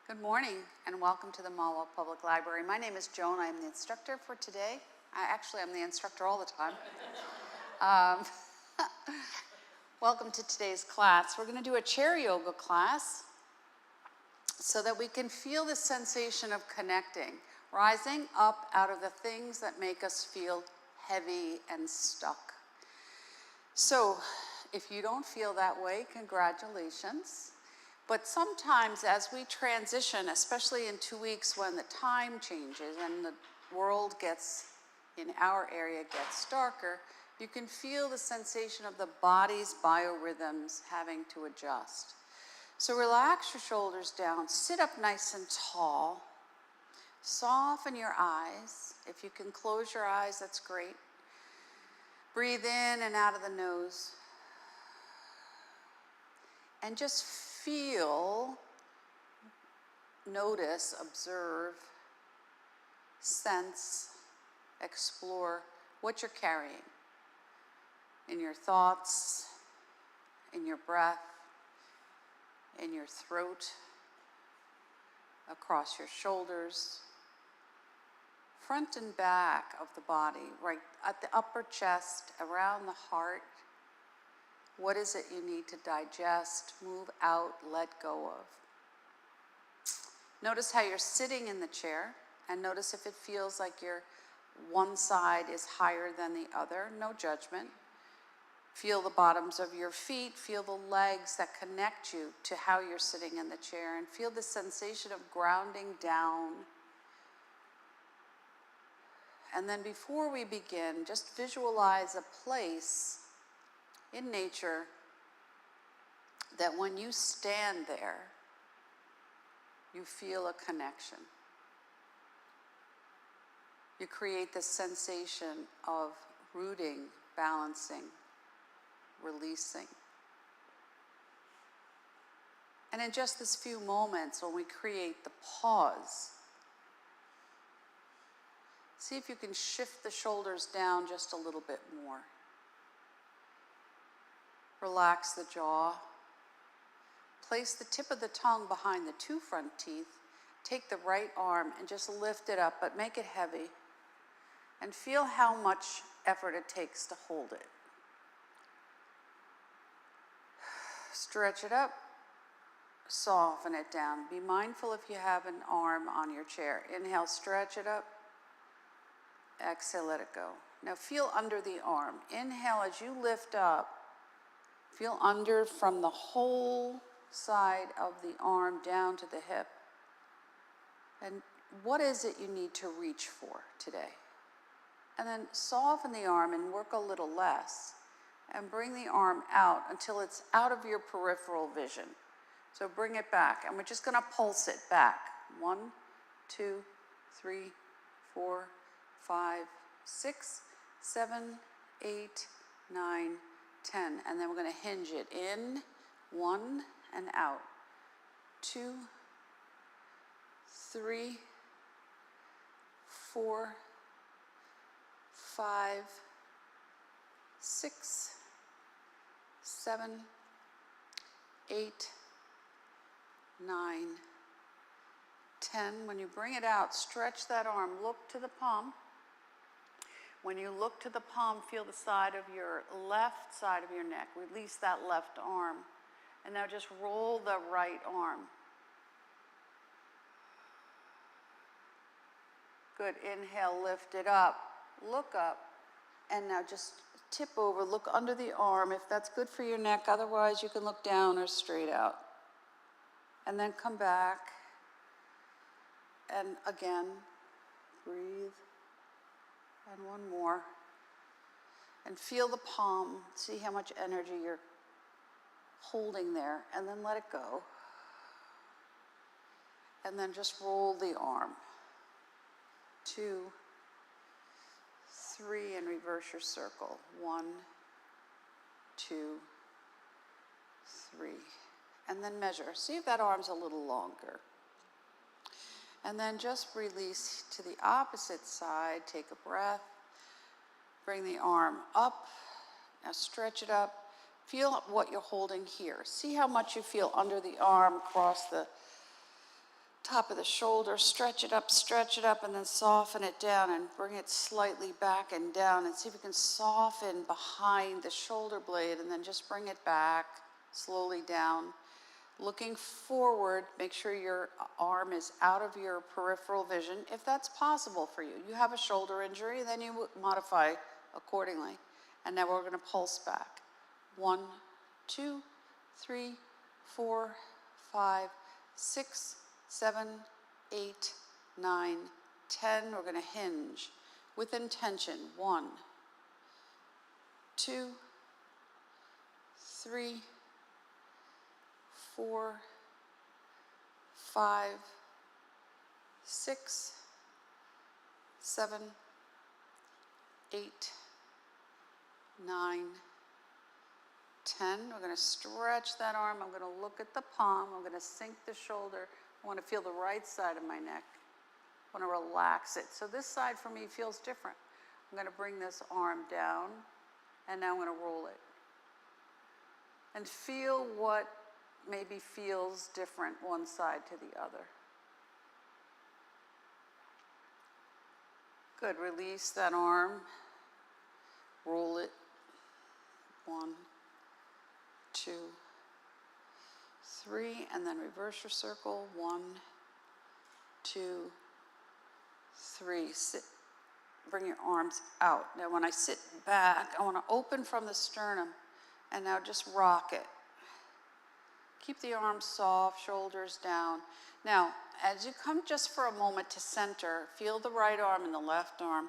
Good morning and welcome to the Malwa Public Library. My name is Joan. I'm the instructor for today. I'm the instructor all the time. Welcome to today's class. We're going to do a chair yoga class so that we can feel the sensation of connecting, rising up out of the things that make us feel heavy and stuck. So if you don't feel that way, congratulations. But sometimes as we transition, especially in 2 weeks when the time changes and the world in our area gets darker, you can feel the sensation of the body's biorhythms having to adjust. So relax your shoulders down, sit up nice and tall, soften your eyes. If you can close your eyes, that's great. Breathe in and out of the nose. And just feel, notice, observe, sense, explore what you're carrying in your thoughts, in your breath, in your throat, across your shoulders, front and back of the body, right at the upper chest, around the heart. What is it you need to digest, move out, let go of? Notice how you're sitting in the chair, and notice if it feels like one side is higher than the other. No judgment. Feel the bottoms of your feet, feel the legs that connect you to how you're sitting in the chair, and feel the sensation of grounding down. And then before we begin, just visualize a place in nature that when you stand there, you feel a connection. You create this sensation of rooting, balancing, releasing. And in just this few moments, when we create the pause, see if you can shift the shoulders down just a little bit more. Relax the jaw. Place the tip of the tongue behind the 2 front teeth. Take the right arm and just lift it up, but make it heavy. And feel how much effort it takes to hold it. Stretch it up. Soften it down. Be mindful if you have an arm on your chair. Inhale, stretch it up. Exhale, let it go. Now feel under the arm. Inhale as you lift up. Feel under from the whole side of the arm down to the hip. And what is it you need to reach for today? And then soften the arm and work a little less. And bring the arm out until it's out of your peripheral vision. So bring it back. And we're just going to pulse it back. 1, 2, 3, 4, 5, 6, 7, 8, 9, 10. And then we're going to hinge it in, 1, and out. 2, 3, 4, 5, 6, 7, 8, 9, 10. When you bring it out, stretch that arm. Look to the palm. When you look to the palm, feel the side of your left side of your neck. Release that left arm. And now just roll the right arm. Good. Inhale, lift it up. Look up. And now just tip over. Look under the arm if that's good for your neck. Otherwise, you can look down or straight out. And then come back. And again, breathe. And one more. And feel the palm. See how much energy you're holding there. And then let it go. And then just roll the arm. 2, 3, and reverse your circle. 1, 2, 3. And then measure. See if that arm's a little longer. And then just release to the opposite side. Take a breath. Bring the arm up. Now stretch it up. Feel what you're holding here. See how much you feel under the arm, across the top of the shoulder, stretch it up, and then soften it down and bring it slightly back and down, and see if you can soften behind the shoulder blade, and then just bring it back slowly down. Looking forward, make sure your arm is out of your peripheral vision, if that's possible for you. You have a shoulder injury, then you modify accordingly. And now we're gonna pulse back. 1, 2, 3, 4, 5, 6, 7, 8, 9, 10. We're gonna hinge with intention. 1, 2, 3, 4, 5, 6, 7, 8, 9, 10. We're going to stretch that arm. I'm going to look at the palm. I'm going to sink the shoulder. I want to feel the right side of my neck. I want to relax it. So this side for me feels different. I'm going to bring this arm down, and now I'm going to roll it. And feel what maybe feels different one side to the other. Good, release that arm, roll it. 1, 2, 3, and then reverse your circle. 1, 2, 3. Sit, bring your arms out. Now when I sit back, I want to open from the sternum, and now just rock it. Keep the arms soft, shoulders down. Now, as you come just for a moment to center, feel the right arm and the left arm.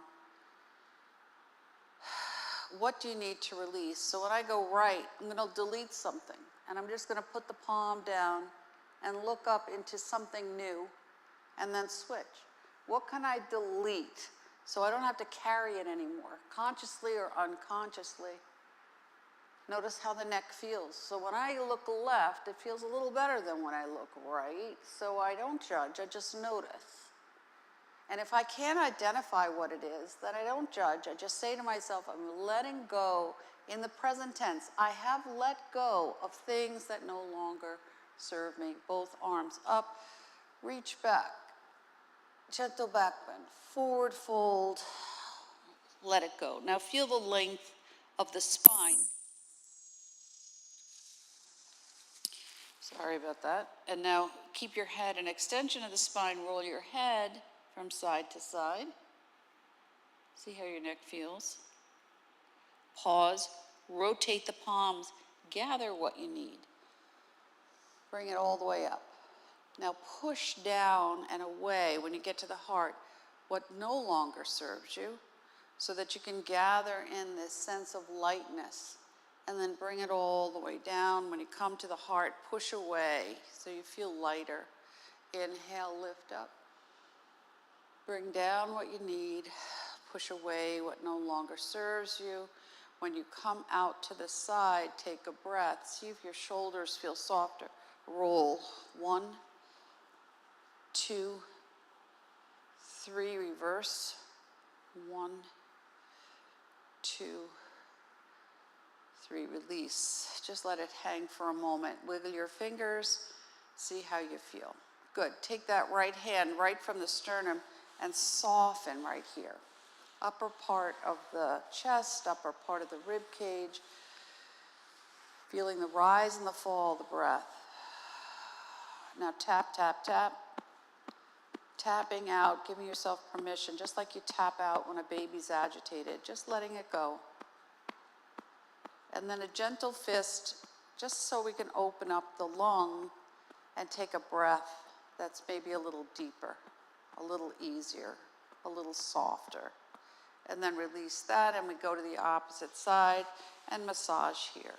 What do you need to release? So when I go right, I'm going to delete something. And I'm just going to put the palm down and look up into something new and then switch. What can I delete so I don't have to carry it anymore, consciously or unconsciously? Notice how the neck feels. So when I look left, it feels a little better than when I look right. So I don't judge, I just notice. And if I can't identify what it is, then I don't judge. I just say to myself, I'm letting go in the present tense. I have let go of things that no longer serve me. Both arms up, reach back, gentle back bend, forward fold, let it go. Now feel the length of the spine. Sorry about that. And now keep your head an extension of the spine. Roll your head from side to side. See how your neck feels. Pause. Rotate the palms. Gather what you need. Bring it all the way up. Now push down and away when you get to the heart what no longer serves you, so that you can gather in this sense of lightness. And then bring it all the way down. When you come to the heart, push away so you feel lighter. Inhale, lift up. Bring down what you need. Push away what no longer serves you. When you come out to the side, take a breath. See if your shoulders feel softer. Roll. 1, 2, 3. Reverse. 1, 2, 3, release. Just let it hang for a moment. Wiggle your fingers, see how you feel. Good, take that right hand right from the sternum and soften right here. Upper part of the chest, upper part of the rib cage. Feeling the rise and the fall of the breath. Now tap, tap, tap. Tapping out, giving yourself permission, just like you tap out when a baby's agitated, just letting it go. And then a gentle fist, just so we can open up the lung and take a breath that's maybe a little deeper, a little easier, a little softer. And then release that, and we go to the opposite side and massage here.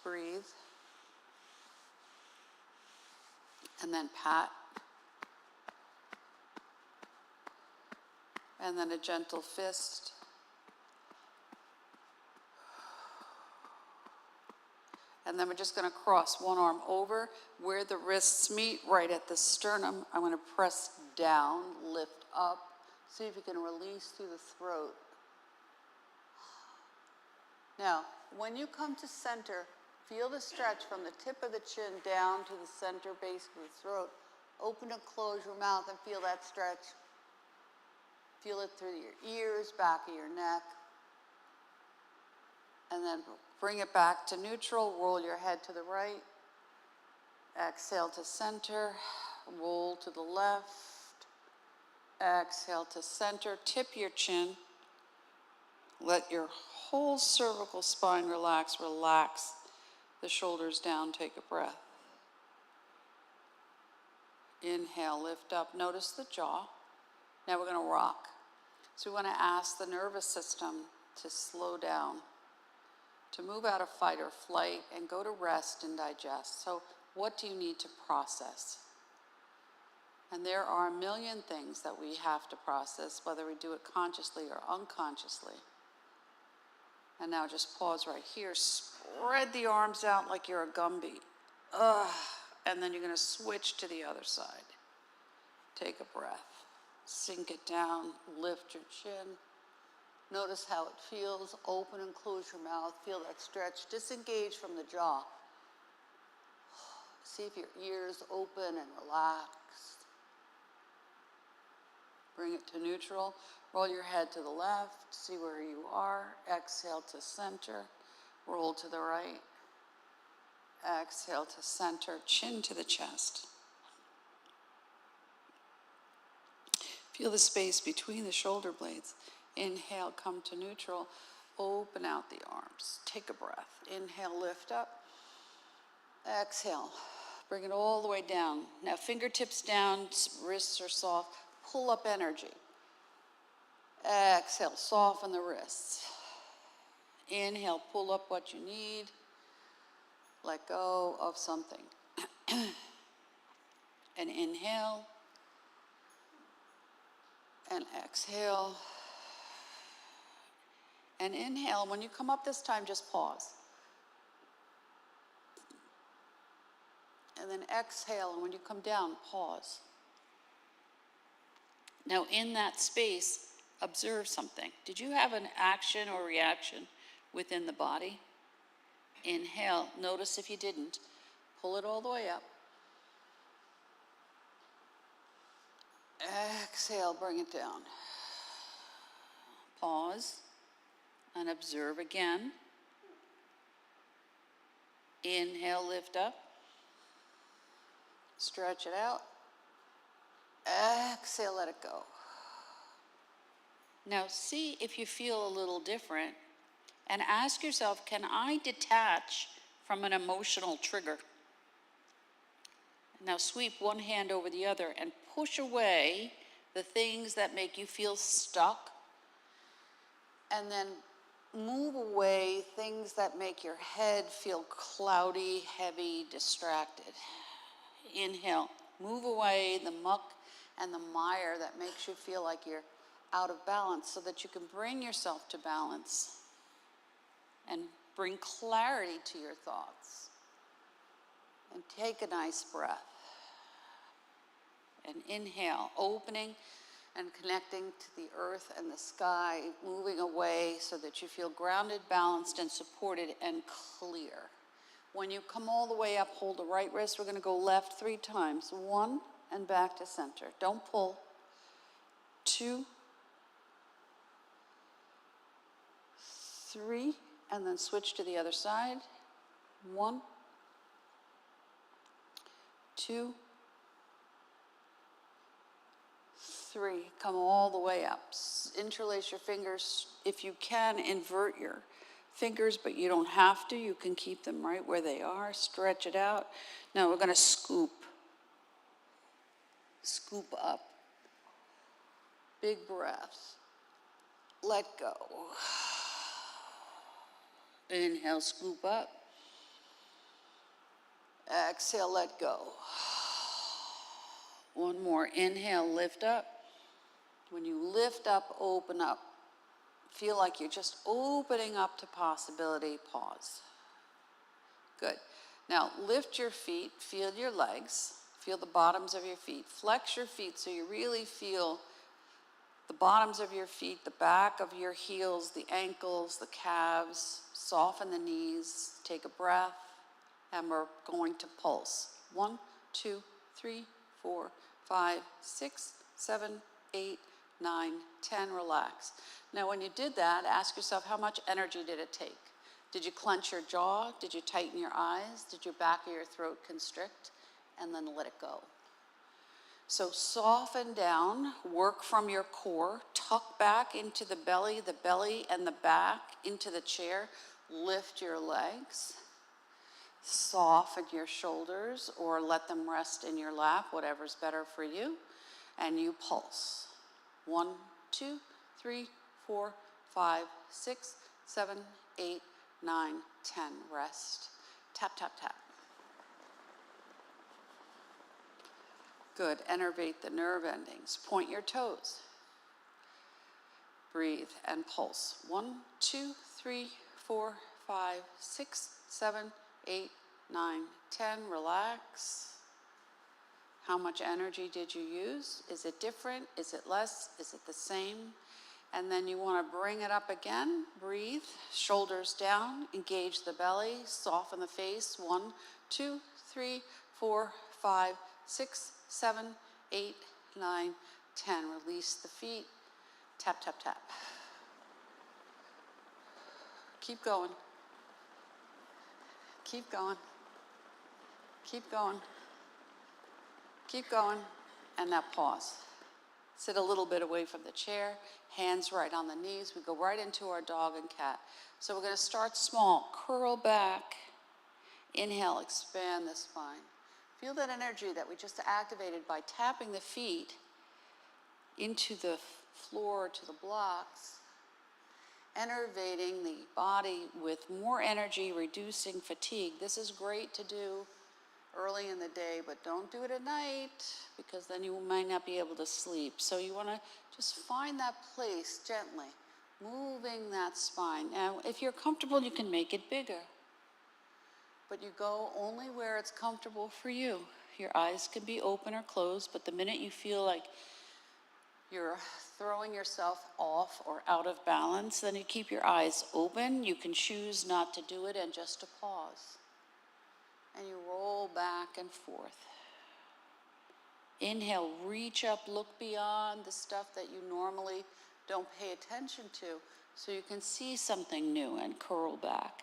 Breathe. And then pat. And then a gentle fist. And then we're just going to cross one arm over where the wrists meet, right at the sternum. I'm going to press down, lift up. See if you can release through the throat. Now, when you come to center, Feel the stretch from the tip of the chin down to the center base of the throat. Open and close your mouth and feel that stretch. Feel it through your ears, back of your neck. And then bring it back to neutral. Roll your head to the right. Exhale to center. Roll to the left. Exhale to center. Tip your chin. Let your whole cervical spine relax. Relax the shoulders down. Take a breath. Inhale, lift up. Notice the jaw. Now we're going to rock. So we want to ask the nervous system to slow down, to move out of fight or flight and go to rest and digest. So what do you need to process? And there are a million things that we have to process, whether we do it consciously or unconsciously. And now just pause right here. Spread the arms out like you're a Gumby. And then you're going to switch to the other side. Take a breath. Sink it down. Lift your chin. Notice how it feels. Open and close your mouth. Feel that stretch. Disengage from the jaw. See if your ears open and relaxed. Bring it to neutral. Roll your head to the left. See where you are. Exhale to center. Roll to the right. Exhale to center. Chin to the chest. Feel the space between the shoulder blades. Inhale, come to neutral. Open out the arms. Take a breath. Inhale, lift up. Exhale. Bring it all the way down. Now fingertips down, wrists are soft. Pull up energy. Exhale, soften the wrists. Inhale, pull up what you need. Let go of something. And inhale. And exhale. And inhale. When you come up this time, just pause. And then exhale. And when you come down, pause. Now in that space, observe something. Did you have an action or reaction within the body? Inhale. Notice if you didn't. Pull it all the way up. Exhale, bring it down. Pause and observe again. Inhale, lift up. Stretch it out. Exhale, let it go. Now see if you feel a little different and ask yourself, can I detach from an emotional trigger? Now sweep one hand over the other and push away the things that make you feel stuck, and then move away things that make your head feel cloudy, heavy, distracted. Inhale, move away the muck and the mire that makes you feel like you're out of balance, so that you can bring yourself to balance and bring clarity to your thoughts. And take a nice breath. And inhale, opening and connecting to the earth and the sky, moving away so that you feel grounded, balanced, and supported and clear. When you come all the way up, hold the right wrist. We're going to go left 3 times. 1 and back to center. Don't pull. 2, 3, and then switch to the other side. 1, 2, 3. Come all the way up. Interlace your fingers. If you can, invert your fingers, but you don't have to. You can keep them right where they are. Stretch it out. Now we're going to scoop. Scoop up. Big breaths. Let go. Inhale, scoop up. Exhale, let go. One more. Inhale, lift up. When you lift up, open up. Feel like you're just opening up to possibility. Pause. Good. Now lift your feet. Feel your legs. Feel the bottoms of your feet. Flex your feet so you really feel the bottoms of your feet, the back of your heels, the ankles, the calves. Soften the knees. Take a breath. And we're going to pulse. 1, 2, 3, 4, 5, 6, 7, 8, 9, 10, relax. Now when you did that, ask yourself, how much energy did it take? Did you clench your jaw? Did you tighten your eyes? Did your back of your throat constrict? And then let it go. So soften down, work from your core, tuck back into the belly and the back into the chair, lift your legs, soften your shoulders or let them rest in your lap, whatever's better for you, and you pulse. 1, 2, 3, 4, 5, 6, 7, 8, 9, 10, rest. Tap, tap, tap. Good, innervate the nerve endings. Point your toes. Breathe and pulse. 1, 2, 3, 4, 5, 6, 7, 8, 9, 10, relax. How much energy did you use? Is it different? Is it less? Is it the same? And then you want to bring it up again. Breathe, shoulders down, engage the belly, soften the face. 1, 2, 3, 4, 5, 6, 7, 8, 9, 10. Release the feet. Tap, tap, tap. Keep going. Keep going. Keep going. Keep going. And now pause. Sit a little bit away from the chair, hands right on the knees. We go right into our dog and cat. So we're going to start small. Curl back. Inhale, expand the spine. Feel that energy that we just activated by tapping the feet into the floor, to the blocks, enervating the body with more energy, reducing fatigue. This is great to do early in the day, but don't do it at night because then you might not be able to sleep. So you want to just find that place gently, moving that spine. Now, if you're comfortable, you can make it bigger, but you go only where it's comfortable for you. Your eyes can be open or closed, but the minute you feel like you're throwing yourself off or out of balance, then you keep your eyes open. You can choose not to do it and just to pause. And you roll back and forth. Inhale, reach up, look beyond the stuff that you normally don't pay attention to so you can see something new and curl back.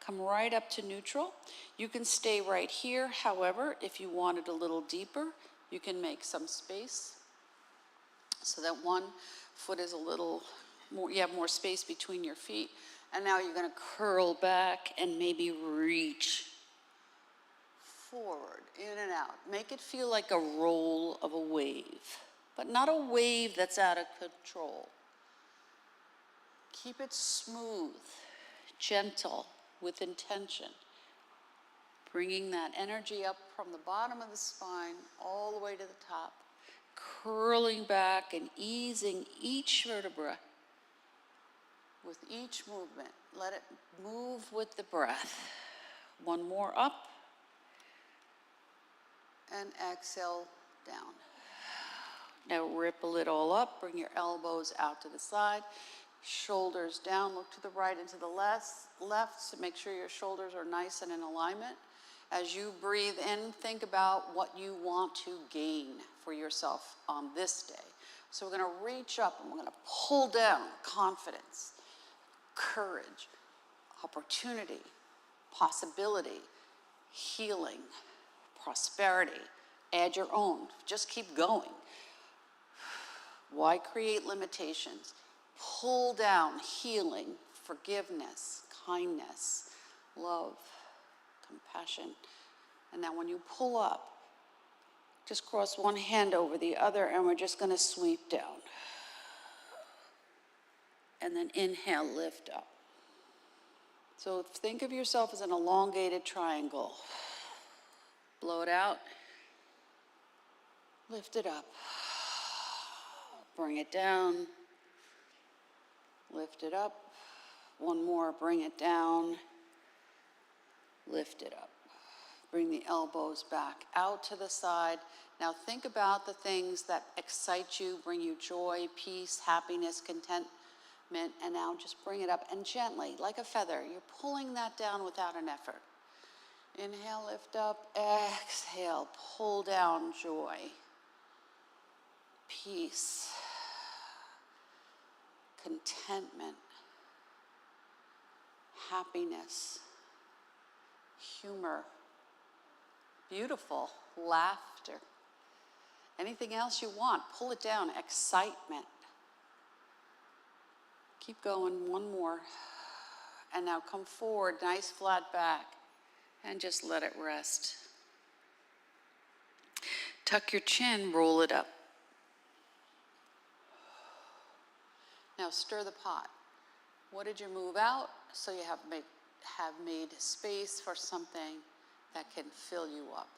Come right up to neutral. You can stay right here. However, if you want it a little deeper, you can make some space so that one foot is a little more, you have more space between your feet. And now you're going to curl back and maybe reach forward, in and out. Make it feel like a roll of a wave, but not a wave that's out of control. Keep it smooth, gentle, with intention. Bringing that energy up from the bottom of the spine all the way to the top. Curling back and easing each vertebra with each movement. Let it move with the breath. One more up. And exhale down. Now ripple it all up. Bring your elbows out to the side. Shoulders down. Look to the right and to the left. So make sure your shoulders are nice and in alignment. As you breathe in, think about what you want to gain for yourself on this day. So we're going to reach up and we're going to pull down confidence, courage, opportunity, possibility, healing, prosperity. Add your own. Just keep going. Why create limitations? Pull down healing, forgiveness, kindness, love, compassion. And now when you pull up, just cross one hand over the other and we're just going to sweep down. And then inhale, lift up. So think of yourself as an elongated triangle. Blow it out. Lift it up. Bring it down. Lift it up. One more, bring it down. Lift it up. Bring the elbows back out to the side. Now think about the things that excite you, bring you joy, peace, happiness, contentment, and now just bring it up and gently, like a feather, you're pulling that down without an effort. Inhale, lift up. Exhale, pull down, joy, peace, contentment, happiness, humor, beautiful, laughter. Anything else you want, pull it down, excitement. Keep going, one more. And now come forward, nice flat back, and just let it rest. Tuck your chin, roll it up. Now stir the pot. What did you move out? So you have made space for something that can fill you up.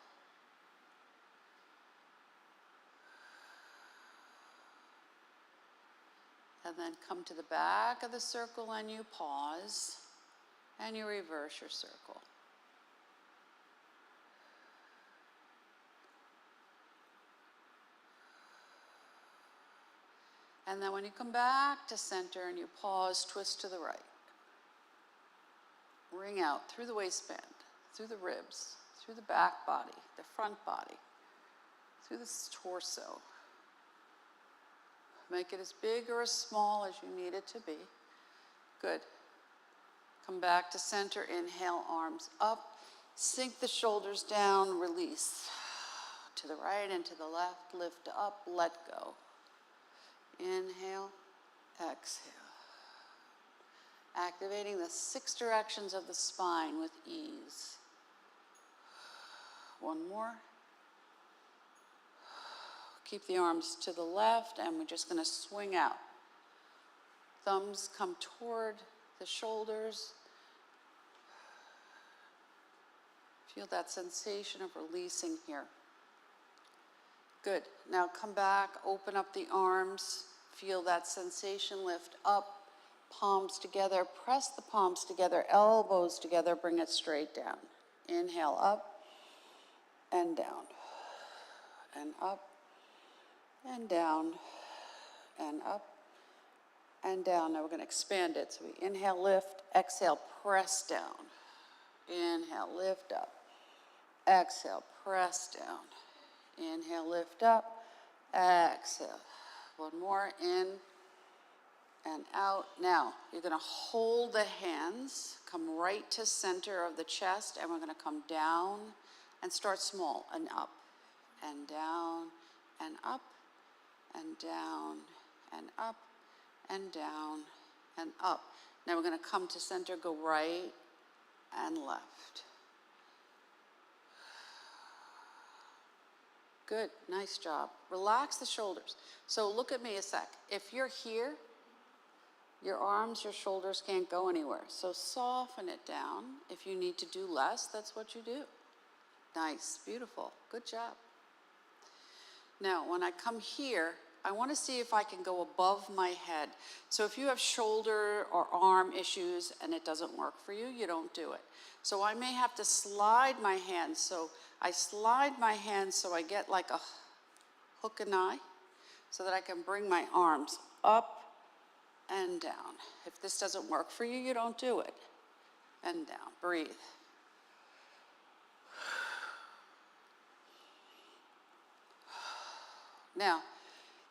And then come to the back of the circle and you pause and you reverse your circle. And then when you come back to center and you pause, twist to the right. Ring out through the waistband, through the ribs, through the back body, the front body, through the torso. Make it as big or as small as you need it to be. Good. Come back to center, inhale, arms up. Sink the shoulders down, release. To the right and to the left, lift up, let go. Inhale, exhale. Activating the 6 directions of the spine with ease. One more. Keep the arms to the left, and we're just going to swing out. Thumbs come toward the shoulders. Feel that sensation of releasing here. Good. Now come back, open up the arms. Feel that sensation, lift up, palms together, press the palms together, elbows together, bring it straight down. Inhale, up and down, and up and down, and up and down. Now we're going to expand it. So we inhale, lift, exhale, press down. Inhale, lift up, exhale, press down. Inhale, lift up, exhale. One more, in and out. Now, you're going to hold the hands, come right to center of the chest, and we're going to come down and start small and up and down and up and down and up and down and up. Now we're going to come to center, go right and left. Good, nice job. Relax the shoulders. So look at me a sec. If you're here, your arms, your shoulders can't go anywhere. So soften it down. If you need to do less, that's what you do. Nice, beautiful, good job. Now, when I come here, I want to see if I can go above my head. So if you have shoulder or arm issues and it doesn't work for you, you don't do it. So I may have to slide my hands. So I slide my hands so I get like a hook and eye so that I can bring my arms up and down. If this doesn't work for you, you don't do it. And down, breathe. Now,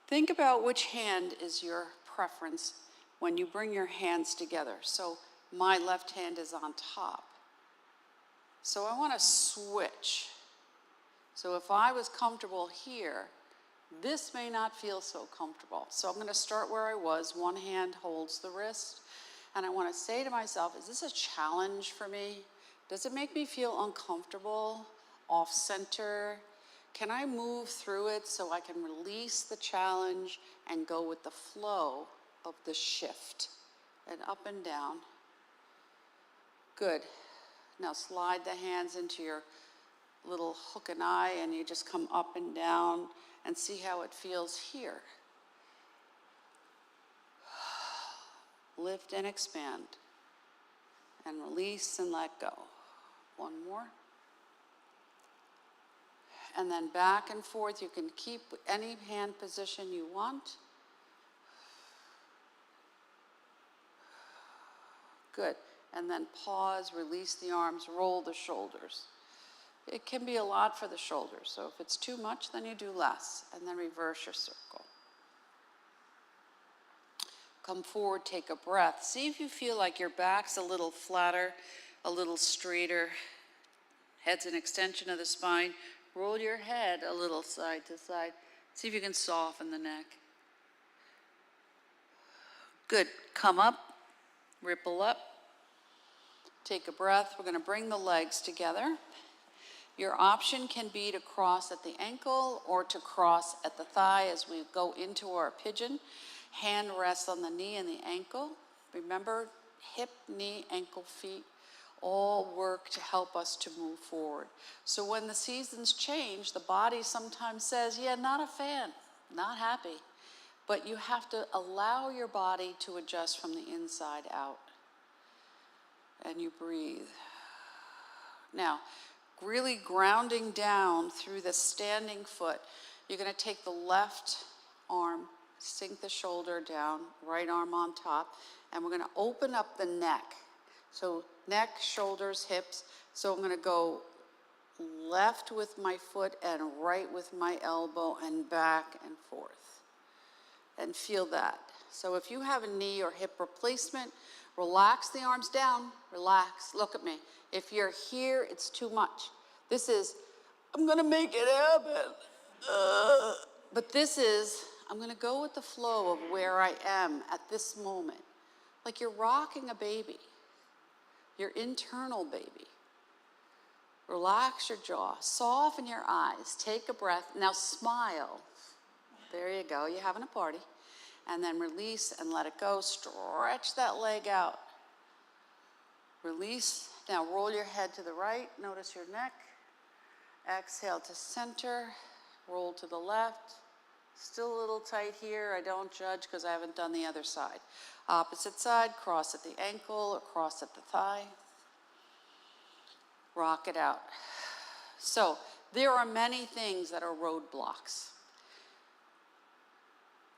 think about which hand is your preference when you bring your hands together. So my left hand is on top. So I want to switch. So if I was comfortable here, this may not feel so comfortable. So I'm going to start where I was. One hand holds the wrist. And I want to say to myself, is this a challenge for me? Does it make me feel uncomfortable, off center? Can I move through it so I can release the challenge and go with the flow of the shift? And up and down. Good. Now slide the hands into your little hook and eye, and you just come up and down and see how it feels here. Lift and expand. And release and let go. One more. And then back and forth. You can keep any hand position you want. Good. And then pause, release the arms, roll the shoulders. It can be a lot for the shoulders, so if it's too much, then you do less, and then reverse your circle. Come forward, take a breath. See if you feel like your back's a little flatter, a little straighter. Head's an extension of the spine. Roll your head a little side to side. See if you can soften the neck. Good. Come up, ripple up. Take a breath. We're going to bring the legs together. Your option can be to cross at the ankle or to cross at the thigh as we go into our pigeon. Hand rests on the knee and the ankle. Remember, hip, knee, ankle, feet all work to help us to move forward. So when the seasons change, the body sometimes says, yeah, not a fan, not happy. But you have to allow your body to adjust from the inside out. And you breathe. Now, really grounding down through the standing foot, you're going to take the left arm, sink the shoulder down, right arm on top, and we're going to open up the neck. So neck, shoulders, hips. So I'm going to go left with my foot and right with my elbow and back and forth. And feel that. So if you have a knee or hip replacement, relax the arms down, relax, look at me. If you're here, it's too much. This is, I'm gonna make it happen. But this is, I'm gonna go with the flow of where I am at this moment. Like you're rocking a baby, your internal baby. Relax your jaw, soften your eyes, take a breath. Now smile. There you go, you're having a party. And then release and let it go. Stretch that leg out. Release. Now roll your head to the right. Notice your neck. Exhale to center. Roll to the left. Still a little tight here. I don't judge because I haven't done the other side. Opposite side, cross at the ankle or cross at the thigh. Rock it out. So there are many things that are roadblocks.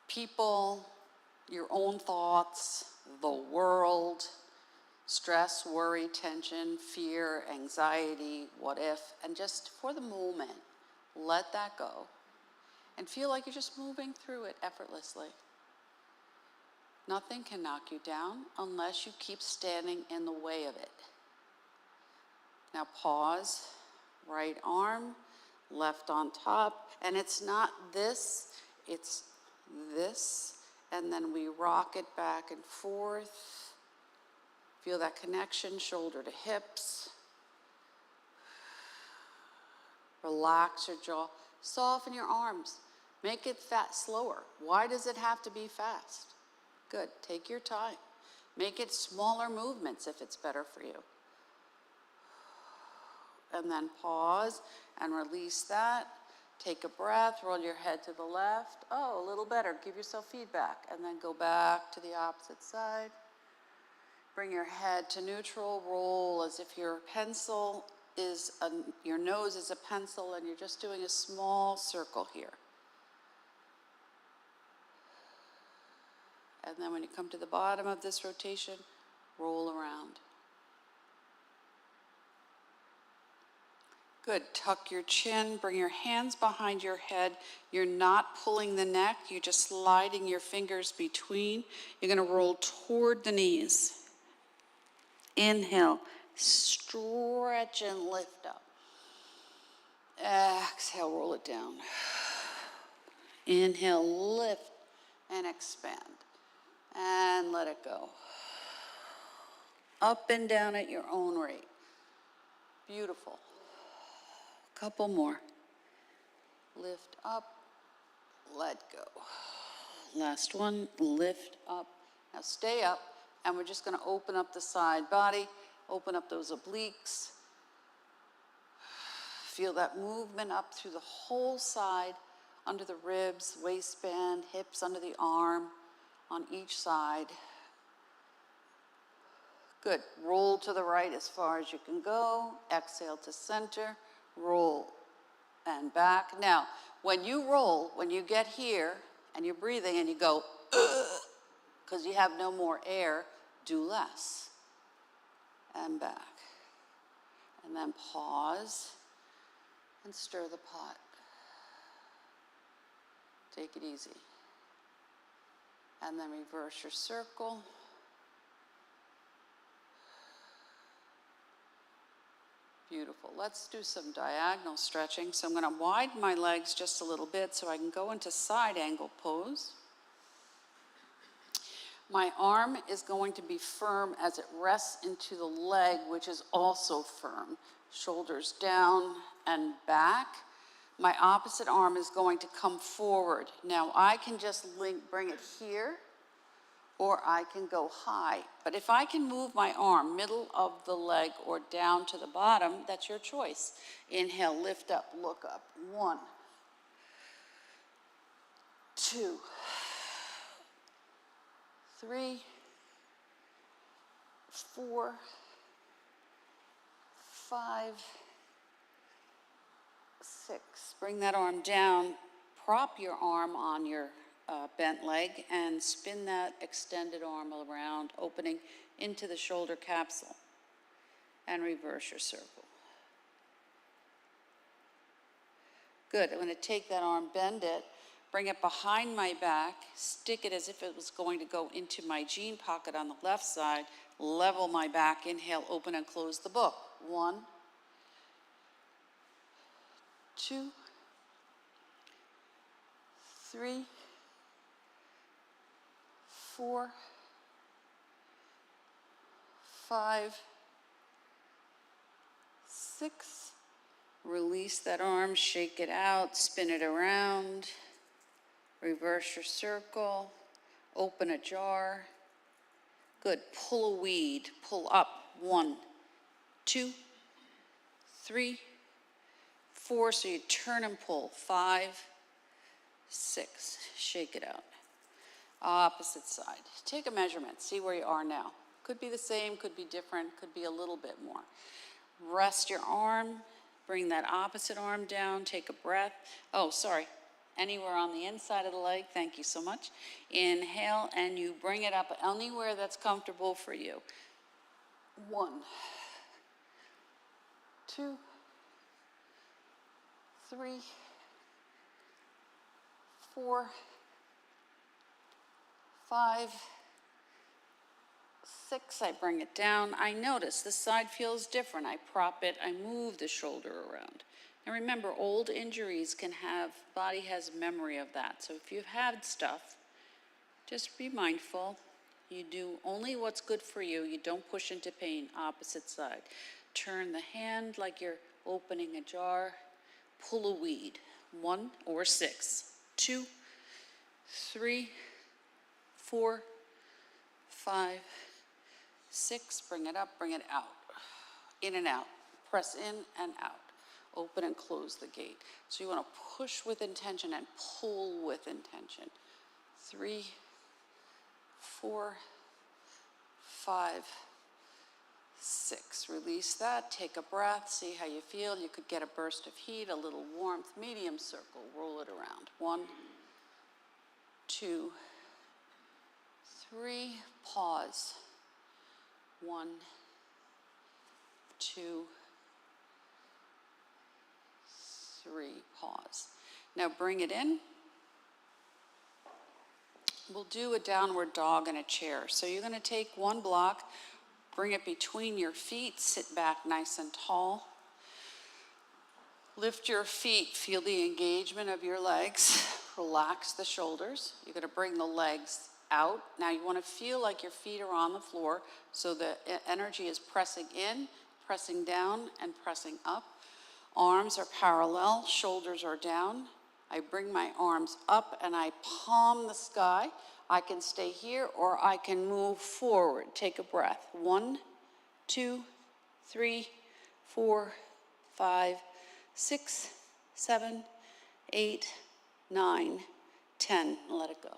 People, your own thoughts, the world, stress, worry, tension, fear, anxiety, what if, and just for the moment, let that go and feel like you're just moving through it effortlessly. Nothing can knock you down unless you keep standing in the way of it. Now pause, right arm, left on top, and it's not this, it's this, and then we rock it back and forth. Feel that connection, shoulder to hips. Relax your jaw, soften your arms, make it slower. Why does it have to be fast? Good, take your time. Make it smaller movements if it's better for you. And then pause and release that. Take a breath, roll your head to the left. Oh, a little better, give yourself feedback. And then go back to the opposite side. Bring your head to neutral, roll as if your pencil is, your nose is a pencil and you're just doing a small circle here. And then when you come to the bottom of this rotation, roll around. Good, tuck your chin, bring your hands behind your head. You're not pulling the neck, you're just sliding your fingers between. You're gonna roll toward the knees. Inhale, stretch and lift up. Exhale, roll it down. Inhale, lift and expand. And let it go. Up and down at your own rate. Beautiful. Couple more. Lift up, let go. Last one, lift up. Now stay up, and we're just gonna open up the side body, open up those obliques. Feel that movement up through the whole side, under the ribs, waistband, hips under the arm, on each side. Good, roll to the right as far as you can go. Exhale to center. Roll and back. Now, when you roll, when you get here and you're breathing and you go, because you have no more air, do less. And back. And then pause and stir the pot. Take it easy. And then reverse your circle. Beautiful. Let's do some diagonal stretching. So I'm going to widen my legs just a little bit so I can go into side angle pose. My arm is going to be firm as it rests into the leg, which is also firm. Shoulders down and back. My opposite arm is going to come forward. Now I can just bring it here, or I can go high. But if I can move my arm middle of the leg or down to the bottom, that's your choice. Inhale, lift up, look up. 1, 2, 3, 4, 5, 6. Bring that arm down. Prop your arm on your bent leg and spin that extended arm around, opening into the shoulder capsule. And reverse your circle. Good. I'm going to take that arm, bend it, bring it behind my back, stick it as if it was going to go into my jean pocket on the left side, level my back, inhale, open and close the book. 1, 2, 3, 4, 5, 6. Release that arm, shake it out, spin it around, reverse your circle, open a jar. Good. Pull a weed, pull up. 1, 2, 3, 4. So you turn and pull. 5, 6. Shake it out. Opposite side. Take a measurement. See where you are now. Could be the same, could be different, could be a little bit more. Rest your arm. Bring that opposite arm down. Take a breath. Oh, sorry. Anywhere on the inside of the leg. Thank you so much. Inhale, and you bring it up anywhere that's comfortable for you. 1, 2, 3, 4, 5, 6. I bring it down. I notice this side feels different. I prop it. I move the shoulder around. And remember, old injuries can have, body has memory of that. So if you've had stuff, just be mindful. You do only what's good for you. You don't push into pain. Opposite side. Turn the hand like you're opening a jar. Pull a weed. 1 or 6. 2, 3, 4, 5, 6. Bring it up, bring it out. In and out. Press in and out. Open and close the gate. So you want to push with intention and pull with intention. 3, 4, 5, 6. Release that. Take a breath. See how you feel. You could get a burst of heat, a little warmth. Medium circle. Roll it around. 1, 2, 3. Pause. 1, 2, 3. Pause. Now bring it in. We'll do a downward dog in a chair. So you're going to take one block, bring it between your feet, sit back nice and tall. Lift your feet, feel the engagement of your legs. Relax the shoulders. You're going to bring the legs out. Now you want to feel like your feet are on the floor, so the energy is pressing in, pressing down, and pressing up. Arms are parallel, shoulders are down. I bring my arms up and I palm the sky. I can stay here or I can move forward. Take a breath. 1, 2, 3, 4, 5, 6, 7, 8, 9, 10. Let it go.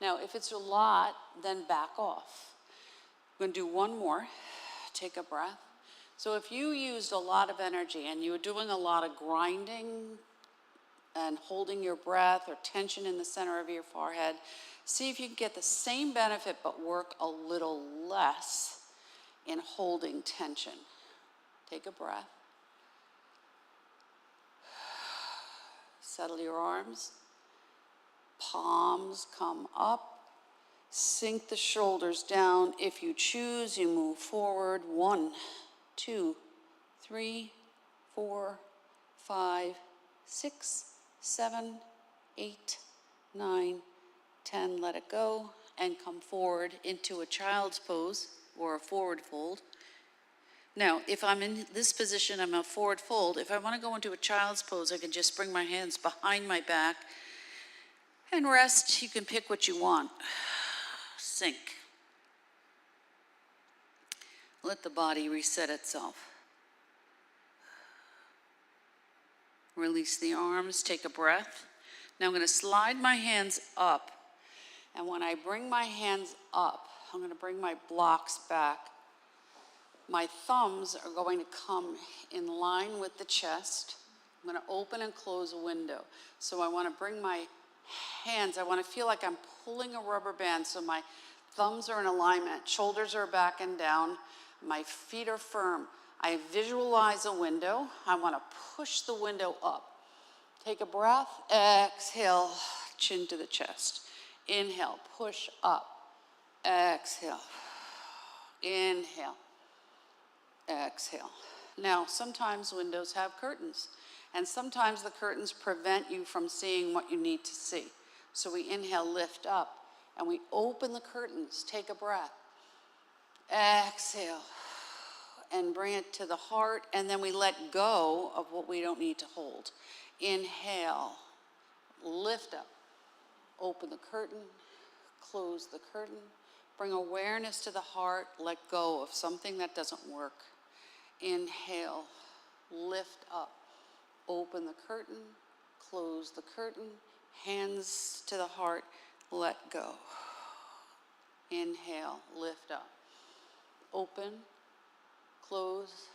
Now, if it's a lot, then back off. I'm going to do one more. Take a breath. So if you used a lot of energy and you were doing a lot of grinding and holding your breath or tension in the center of your forehead, see if you can get the same benefit but work a little less in holding tension. Take a breath. Settle your arms. Palms come up. Sink the shoulders down. If you choose, you move forward. 1, 2, 3, 4, 5, 6, 7, 8, 9, 10. Let it go and come forward into a child's pose or a forward fold. Now, if I'm in this position, I'm a forward fold. If I want to go into a child's pose, I can just bring my hands behind my back and rest. You can pick what you want. Sink. Let the body reset itself. Release the arms, take a breath. Now I'm going to slide my hands up. And when I bring my hands up, I'm going to bring my blocks back. My thumbs are going to come in line with the chest. I'm going to open and close a window. So I want to bring my hands, I want to feel like I'm pulling a rubber band so my thumbs are in alignment, shoulders are back and down, my feet are firm. I visualize a window. I want to push the window up. Take a breath, exhale, chin to the chest. Inhale, push up, exhale, inhale, exhale. Now, sometimes windows have curtains, and sometimes the curtains prevent you from seeing what you need to see. So we inhale, lift up, and we open the curtains. Take a breath. Exhale, and bring it to the heart, and then we let go of what we don't need to hold. Inhale, lift up, open the curtain, close the curtain, bring awareness to the heart, let go of something that doesn't work. Inhale, lift up, open the curtain, close the curtain, hands to the heart, let go. Inhale, lift up, open, close,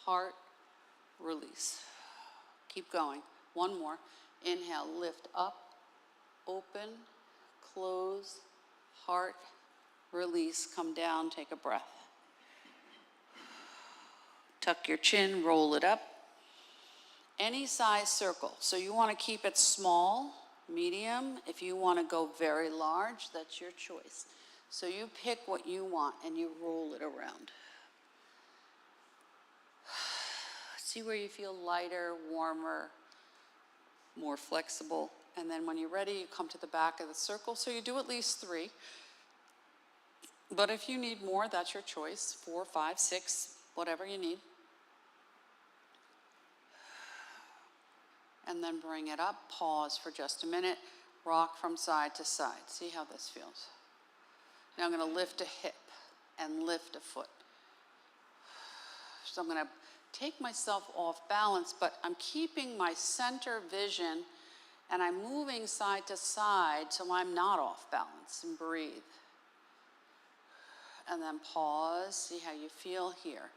heart, release. Keep going. One more. Inhale, lift up, open, close, heart, release. Come down, take a breath. Tuck your chin, roll it up. Any size circle. So you want to keep it small, medium. If you want to go very large, that's your choice. So you pick what you want and you roll it around. See where you feel lighter, warmer, more flexible. And then when you're ready, you come to the back of the circle. So you do at least 3. But if you need more, that's your choice. 4, 5, 6, whatever you need. And then bring it up, pause for just a minute, rock from side to side. See how this feels. Now I'm going to lift a hip and lift a foot. So I'm going to take myself off balance, but I'm keeping my center vision and I'm moving side to side so I'm not off balance, and breathe. And then pause, see how you feel here.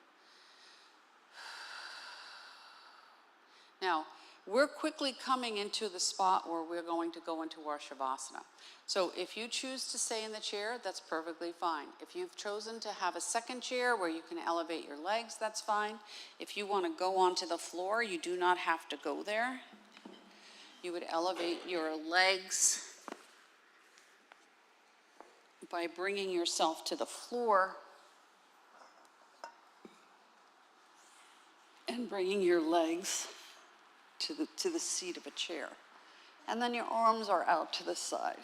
Now, we're quickly coming into the spot where we're going to go into our Shavasana. So if you choose to stay in the chair, that's perfectly fine. If you've chosen to have a second chair where you can elevate your legs, that's fine. If you want to go onto the floor, you do not have to go there. You would elevate your legs by bringing yourself to the floor and bringing your legs to the seat of a chair. And then your arms are out to the side.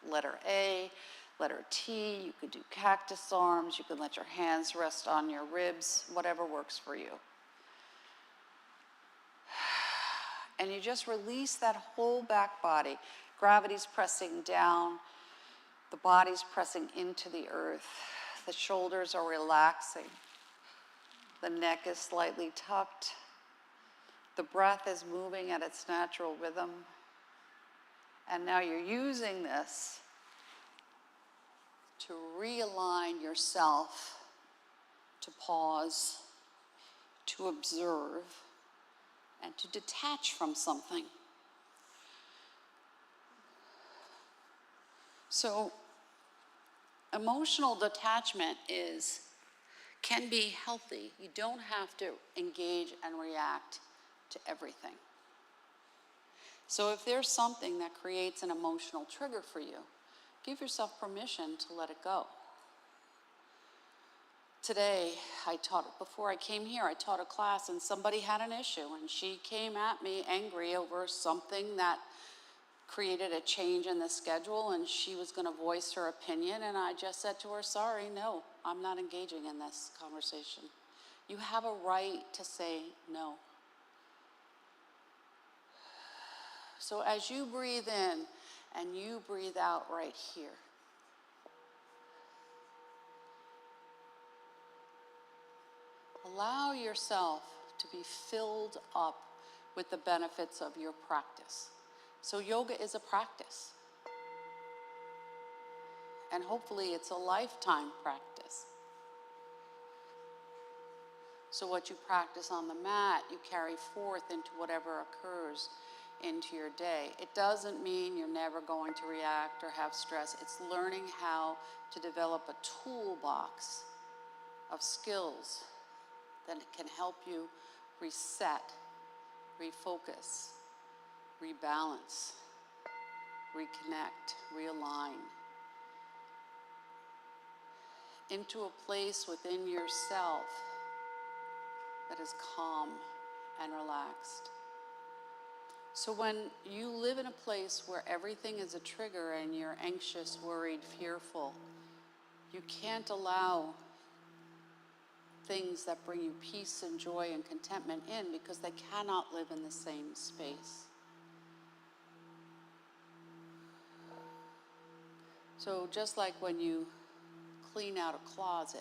Letter A, letter T, you could do cactus arms, you can let your hands rest on your ribs, whatever works for you. And you just release that whole back body. Gravity's pressing down, the body's pressing into the earth, the shoulders are relaxing, the neck is slightly tucked, the breath is moving at its natural rhythm. And now you're using this to realign yourself, to pause, to observe, and to detach from something. So, emotional detachment can be healthy. You don't have to engage and react to everything. So if there's something that creates an emotional trigger for you, give yourself permission to let it go. Today, before I came here, I taught a class and somebody had an issue and she came at me angry over something that created a change in the schedule and she was going to voice her opinion, and I just said to her, sorry, no, I'm not engaging in this conversation. You have a right to say no. So as you breathe in and you breathe out right here, allow yourself to be filled up with the benefits of your practice. So yoga is a practice. And hopefully it's a lifetime practice. So what you practice on the mat, you carry forth into whatever occurs into your day. It doesn't mean you're never going to react or have stress. It's learning how to develop a toolbox of skills that can help you reset, refocus, rebalance, reconnect, realign into a place within yourself that is calm and relaxed. So when you live in a place where everything is a trigger and you're anxious, worried, fearful, you can't allow things that bring you peace and joy and contentment in, because they cannot live in the same space. So just like when you clean out a closet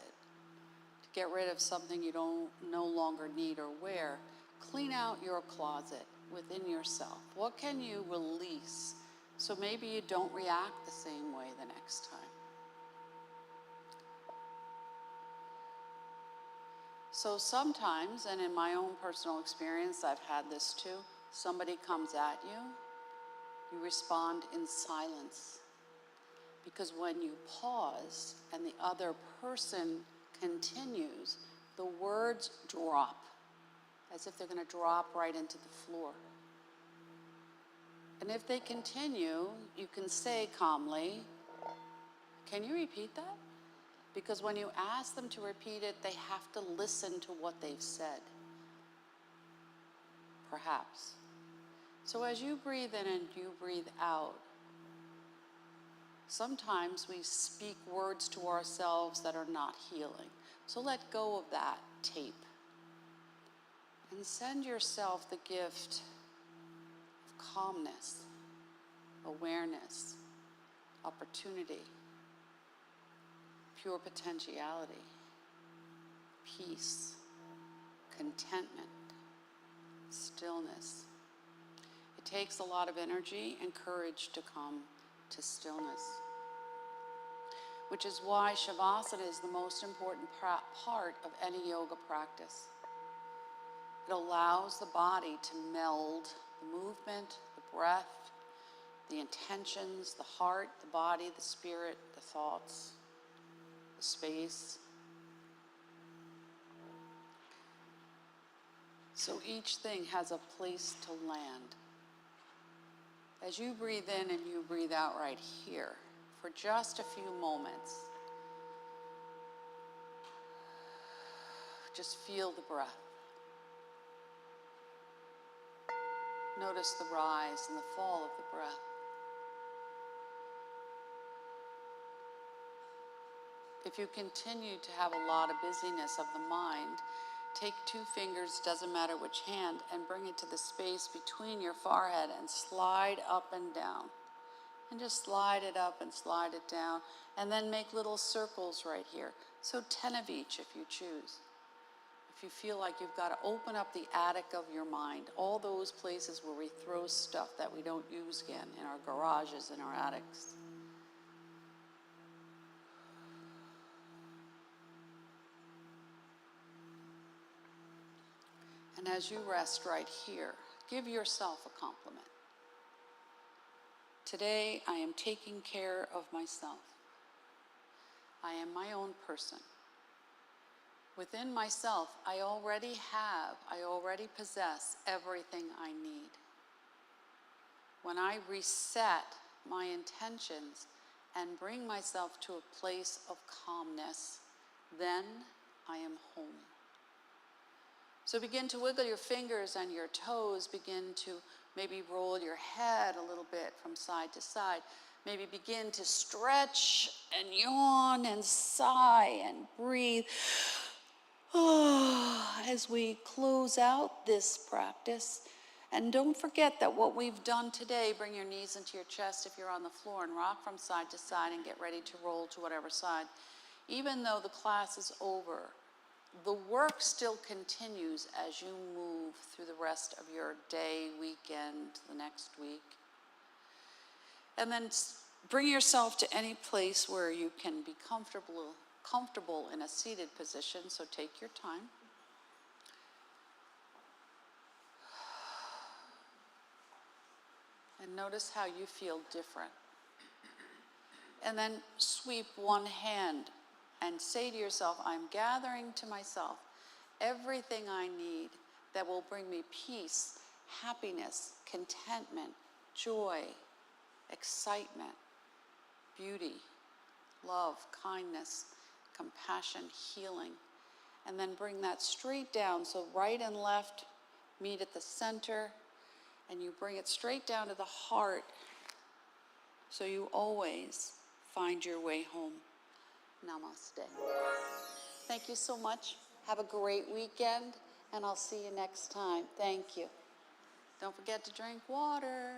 to get rid of something you no longer need or wear, clean out your closet within yourself. What can you release so maybe you don't react the same way the next time? So sometimes, and in my own personal experience, I've had this too, somebody comes at you, you respond in silence. Because when you pause and the other person continues, the words drop, as if they're going to drop right into the floor. And if they continue, you can say calmly, can you repeat that? Because when you ask them to repeat it, they have to listen to what they've said. Perhaps. So as you breathe in and you breathe out, sometimes we speak words to ourselves that are not healing. So let go of that tape. And send yourself the gift of calmness, awareness, opportunity, pure potentiality, peace, contentment, stillness. It takes a lot of energy and courage to come to stillness, which is why Shavasana is the most important part of any yoga practice. It allows the body to meld the movement, the breath, the intentions, the heart, the body, the spirit, the thoughts, the space. So each thing has a place to land. As you breathe in and you breathe out right here, for just a few moments, just feel the breath. Notice the rise and the fall of the breath. If you continue to have a lot of busyness of the mind, take 2 fingers, doesn't matter which hand, and bring it to the space between your forehead and slide up and down. And just slide it up and slide it down. And then make little circles right here. So 10 of each if you choose. If you feel like you've got to open up the attic of your mind, all those places where we throw stuff that we don't use again, in our garages, in our attics. And as you rest right here, give yourself a compliment. Today, I am taking care of myself. I am my own person. Within myself, I already possess everything I need. when I reset my intentions and bring myself to a place of calmness, then I am home. So begin to wiggle your fingers and your toes. Begin to maybe roll your head a little bit from side to side. Maybe begin to stretch and yawn and sigh and breathe. As we close out this practice. And don't forget that what we've done today, bring your knees into your chest if you're on the floor and rock from side to side and get ready to roll to whatever side. Even though the class is over, the work still continues as you move through the rest of your day, weekend, the next week. And then bring yourself to any place where you can be comfortable in a seated position, so take your time. And notice how you feel different. And then sweep one hand and say to yourself, I'm gathering to myself everything I need that will bring me peace, happiness, contentment, joy, excitement, beauty, love, kindness, compassion, healing. And then bring that straight down. So right and left meet at the center. And you bring it straight down to the heart, so you always find your way home. Namaste. Thank you so much. Have a great weekend, and I'll see you next time. Thank you. Don't forget to drink water.